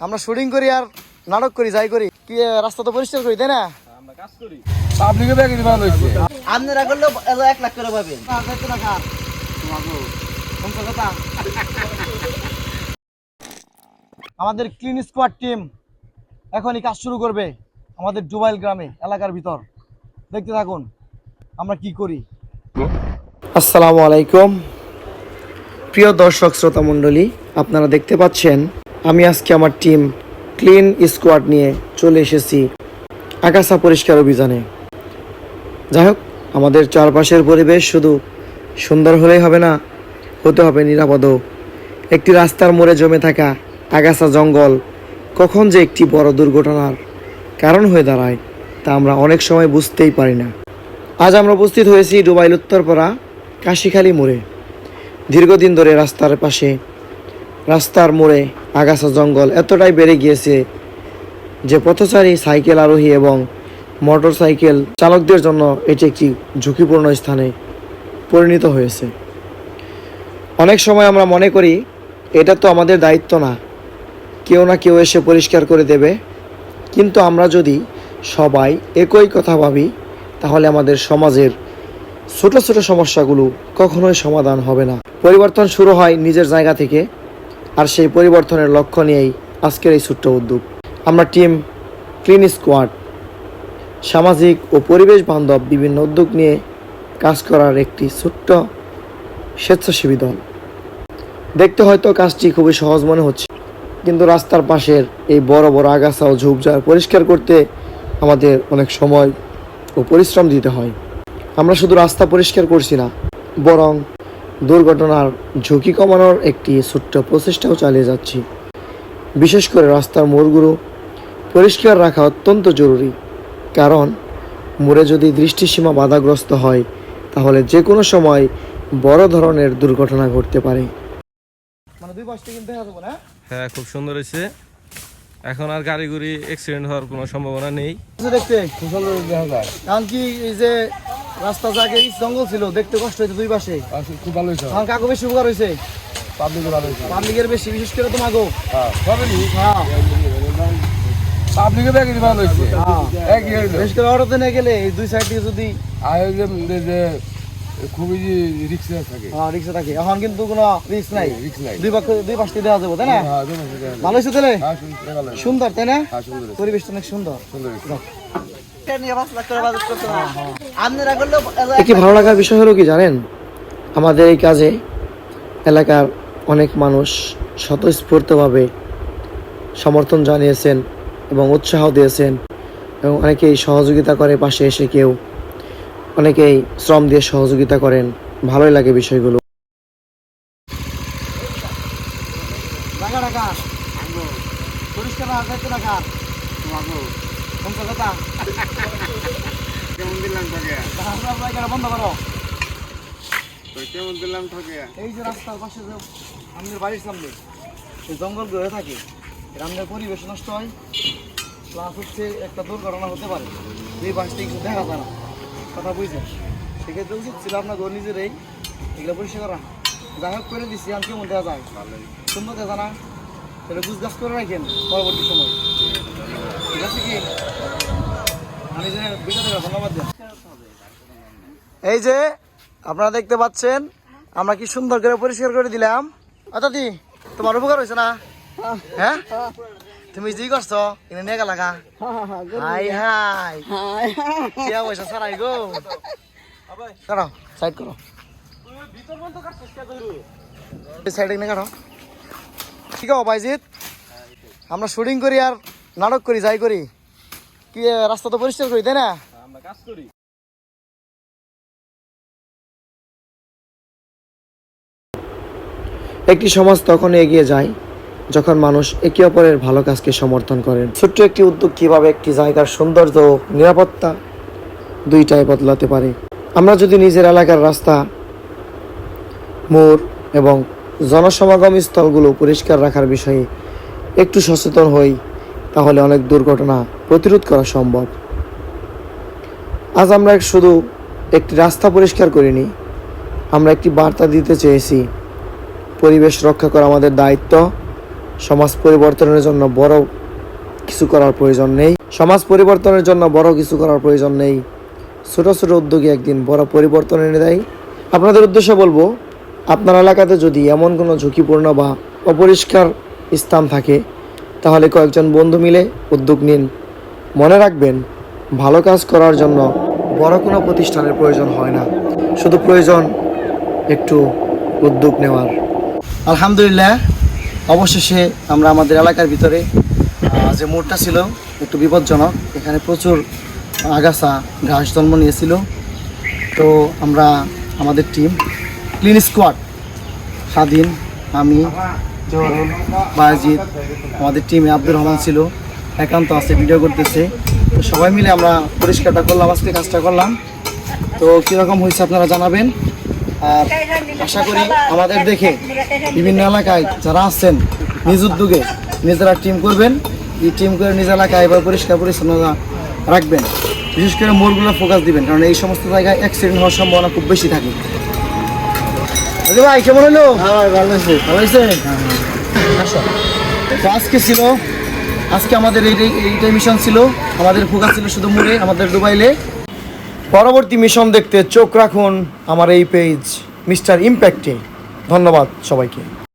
আমরা শুটিং করি আর নাটক করি, যাই করি কি রাস্তা তো পরিষ্কার করি, তাই না? আমরা কাজ করি পাবলিকে ব্যাগ দিতে ভালো হইছে। আপনারা করলে 1 লাখ করে পাবেন। আমাদের ক্লিন স্কোয়াড টিম এখনই কাজ শুরু করবে আমাদের ডুবাইল গ্রামে এলাকার ভিতর। দেখতে থাকুন আমরা কি করি। আসসালামু আলাইকুম প্রিয় দর্শক শ্রোতা মণ্ডলী, আপনারা দেখতে পাচ্ছেন আমি আজকে আমার টিম ক্লিন স্কোয়াড নিয়ে চলে এসেছি আগাছা পরিষ্কার অভিযানে। যাই হোক, আমাদের চারপাশের পরিবেশ শুধু সুন্দর হলেই হবে না, হতে হবে নিরাপদও। একটি রাস্তার মোড়ে জমে থাকা আগাছা জঙ্গল কখন যে একটি বড় দুর্ঘটনার কারণ হয়ে দাঁড়ায় তা আমরা অনেক সময় বুঝতেই পারি না। আজ আমরা উপস্থিত হয়েছি ডুবাইল উত্তরপাড়া কাশিখালী মোড়ে। দীর্ঘদিন ধরে রাস্তার মোড়ে আগাছা জঙ্গল এতটাই বেড়ে গিয়েছে যে পথচারী, সাইকেল আরোহী এবং মোটর সাইকেল চালকদের জন্য এটি একটি ঝুঁকিপূর্ণ স্থানে পরিণত হয়েছে। অনেক সময় আমরা মনে করি এটা তো আমাদের দায়িত্ব না, কেউ না কেউ এসে পরিষ্কার করে দেবে। কিন্তু আমরা যদি সবাই একই কথা ভাবি তাহলে আমাদের সমাজের ছোট ছোট সমস্যাগুলো কখনোই সমাধান হবে না। পরিবর্তন শুরু হয় নিজের জায়গা থেকে, আর সেই পরিবর্তনের লক্ষ্য নিয়েই আজকের এই ছোট্ট উদ্যোগ। আমরা টিম ক্লিন স্কোয়াড সামাজিক ও পরিবেশ বান্ধব বিভিন্ন উদ্যোগ নিয়ে কাজ করার একটি ছোট্ট স্বেচ্ছাসেবী দল। দেখতে হয়তো কাজটি খুবই সহজ মনে হচ্ছে, কিন্তু রাস্তার পাশের এই বড় বড় আগাছা ও ঝোপঝাড় পরিষ্কার করতে আমাদের অনেক সময় ও পরিশ্রম দিতে হয়। আমরা শুধু রাস্তা পরিষ্কার করছি না, বরং দুর্ঘটনার ঝুঁকি কমানোর একটি ছোট্ট প্রচেষ্টাও চালিয়ে যাচ্ছি। বিশেষ করে রাস্তার মোড়গুলো পরিষ্কার রাখা অত্যন্ত জরুরি, কারণ মোড়ে যদি দৃষ্টিসীমা বাধাগ্রস্ত হয় তাহলে যে কোনো সময় বড় ধরনের দুর্ঘটনা ঘটতে পারে। মানে দুই পাশে কিন্তু দেখা যাবে না। হ্যাঁ, খুব সুন্দর হয়েছে। এখন আর গাড়ি গুড়ি অ্যাক্সিডেন্ট হওয়ার কোনো সম্ভাবনা নেই। দেখতে খুব সুন্দর দেখা যায়, কারণ কি এই যে রাস্তা জায়গা জঙ্গল ছিল, দেখতে কষ্ট হয়েছে দুই পাশে। খুব ভালো হয়েছে, কাকু বেশি উপকার হয়েছে, পাবলিকের বেশি, বিশেষ করে তোমাকেও। পাবলিকে ব্যাগ দিতে ভালো হয়েছে। বিশেষ করে অটোতে নিয়ে গেলে এই দুই সাইড থেকে যদি খুবই রিক্সা থাকে, রিক্সা থাকে। এখন কিন্তু কোনো রিক্স নাই, দুই পাশে দেওয়া যাবে, তাই না? ভালো হয়েছে তাহলে, সুন্দর তাই না? পরিবেশটা অনেক সুন্দর। একটি ভালো লাগার বিষয় হলো কি জানেন, আমাদের এই কাজে এলাকার অনেক মানুষ স্বতঃস্ফূর্তভাবে সমর্থন জানিয়েছেন এবং উৎসাহ দিয়েছেন, এবং অনেকেই সহযোগিতা করে পাশে এসে, কেউ অনেকেই শ্রম দিয়ে সহযোগিতা করেন। ভালোই লাগে বিষয়গুলো। এই যে রাস্তার পাশে যে আমাদের বাড়ির সামনে জঙ্গল হয়ে থাকে, আমাদের পরিবেশ নষ্ট হয়, প্লাস হচ্ছে একটা দুর্ঘটনা হতে পারে। দুই পাশ থেকে কিছু দেখা যায় না, কথা বুঝছেন? সেক্ষেত্রে উচিত ছিল আপনাকে নিজেরাই এগুলো পরিষ্কার করা। যাই হোক, করে দিচ্ছি, আর কেমন দেওয়া যায়, সুন্দর দেখা না, তাহলে গুছ গাছ করে রাখেন পরবর্তী সময়, ঠিক আছে কি? আমি যে বিষয়টা ধন্যবাদ দেন। এই যে আপনারা দেখতে পাচ্ছেন আমরা কি সুন্দর করে পরিষ্কার করে দিলাম। দি তোমার উপকার হয়েছে না? হ্যাঁ, তুমি জি করছো এনে নিয়ে গেলা। হাই হাই কে পয়সা সারাই গো, কাটো সাইড করো, সাইডে নিয়ে কাটো। ঠিক আছে বাইজিৎ, আমরা শুটিং করি আর নাটক করি, যাই করি কি রাস্তা তো পরিষ্কার করি, তাই না? আমরা কাজ করি। একটি সমাজ তখন এগিয়ে যায় যখন মানুষ একে অপরের ভালো কাজকে সমর্থন করেন। ছোট্ট একটি উদ্যোগ কিভাবে একটি জায়গার সৌন্দর্য ও নিরাপত্তা দুইটাই বদলাতে পারে। আমরা যদি নিজের এলাকার রাস্তা, মোড় এবং জনসমাগম স্থলগুলো পরিষ্কার রাখার বিষয়ে একটু সচেতন হই তাহলে অনেক দুর্ঘটনা প্রতিরোধ করা সম্ভব। আজ আমরা শুধু একটি রাস্তা পরিষ্কার করিনি, আমরা একটি বার্তা দিতে চেয়েছি, পরিবেশ রক্ষা করা আমাদের দায়িত্ব, সমাজ পরিবর্তনের জন্য বড় কিছু করার প্রয়োজন নেই। সমাজ পরিবর্তনের জন্য বড় কিছু করার প্রয়োজন নেই। ছোট ছোট উদ্যোগে একদিন বড় পরিবর্তন এনে দেয়। আপনাদের উদ্দেশ্যে বলবো, আপনার এলাকাতে যদি এমন কোনো ঝুঁকিপূর্ণ বা অপরিষ্কার স্থান থাকে তাহলে কয়েকজন বন্ধু মিলে উদ্যোগ নিন। মনে রাখবেন, ভালো কাজ করার জন্য বড় কোনো প্রতিষ্ঠানের প্রয়োজন হয় না, শুধু প্রয়োজন একটু উদ্যোগ নেওয়ার। আলহামদুলিল্লাহ, অবশেষে আমরা আমাদের এলাকার ভিতরে যে মোড়টা ছিল একটু বিপজ্জনক, এখানে প্রচুর আগাছা ঘাস জন্ম নিয়েছিল। তো আমরা আমাদের টিম ক্লিন স্কোয়াড, স্বাধীন, আমি, জহরুল, বায়েজিৎ, আমাদের টিমে আব্দুর রহমান ছিল, একান্ত আছে ভিডিও করতেছে। তো সবাই মিলে আমরা পরিষ্কারটা করলাম, আজকে কাজটা করলাম। তো কীরকম হয়েছে আপনারা জানাবেন। আর আশা করি আমাদের দেখে বিভিন্ন এলাকায় যারা আছেন নিজ উদ্যোগে নিজেরা টিম করবেন, এই টিম করে নিজ এলাকায় এবার পরিষ্কার পরিচ্ছন্নতা রাখবেন। বিশেষ করে মোড়গুলো ফোকাস দিবেন, কারণ এই সমস্ত জায়গায় অ্যাক্সিডেন্ট হওয়ার সম্ভাবনা খুব বেশি থাকে। ভাই কেমন হলো? ভালো হয়েছে। ভালো হয়েছে। তো আজকে আমাদের এইটাই মিশন ছিল, আমাদের ফোকাস ছিল শুধু মোড়ে, আমাদের দুবাইলে। পরবর্তী মিশন দেখতে চোখ রাখুন আমার এই পেজ মিস্টার ইম্প্যাক্টে। ধন্যবাদ সবাইকে।